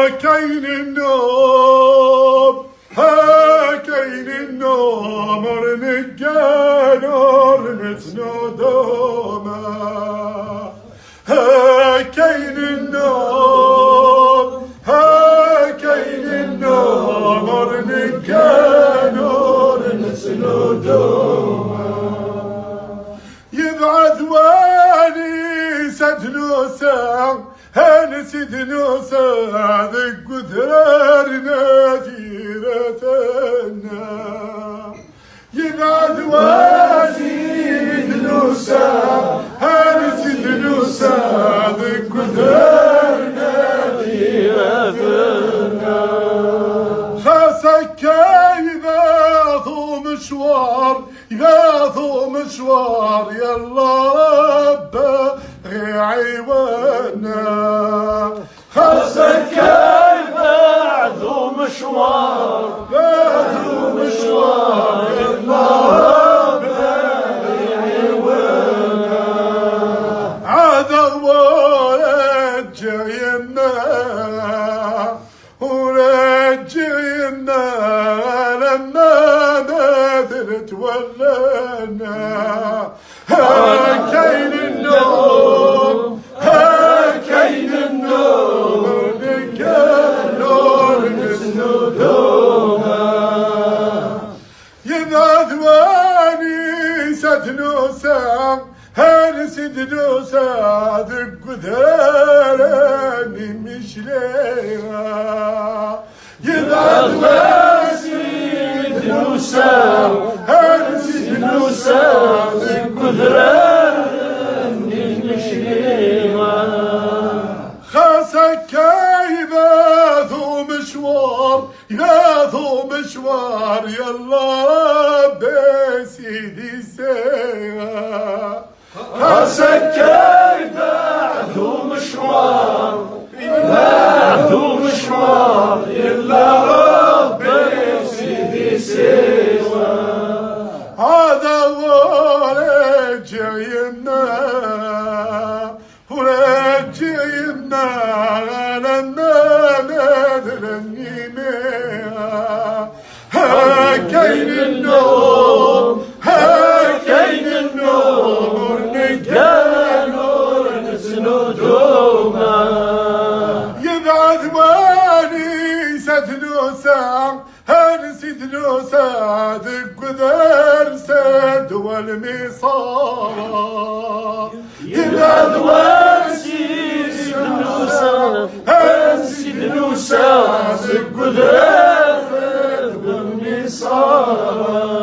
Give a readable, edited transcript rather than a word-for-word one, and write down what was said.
كاين النوم ها كاين النوم رنقان ورمتنا دوما ها كاين النوم ها كاين النوم رنقان ورمتنا دوما يبعث واني سدنوسا هنسيد نوسا ذك ذرارنا جيرتنا يبعد واسيد نوسا هنسيد نوسا ذك ذرارنا جيرتنا خاصك يباثو مشوار يباثو مشوار يلا رب عيوانا خاصك كيف بعثو مشوار يلا رب عيوانا عاد ورجعنا ورجعنا لما بدرت ولنا كاين النوم كاين النوم نور دوما يبعث واني ستنوسا هنسد نوسا ذك ذراني مشليها يبعث واسيد نوسا هنسد نوسا ذك ذراني مشليها خاصك يباثو مشوار يباثو مشوار يلا ربي سيدي سيها خاصك كيف بعثو مشوار إلا ربي سيدي سوى هذا ورجعنا ورجعنا لنا نذرني ها كاين النوم ها كاين النوم نور نسنو دوما يبعث واني ستنوسا هنسيد نوسا ذك ذر سد والمصار يبعث واسيد نوسا هنسيد نوسا ذك ذر والمصار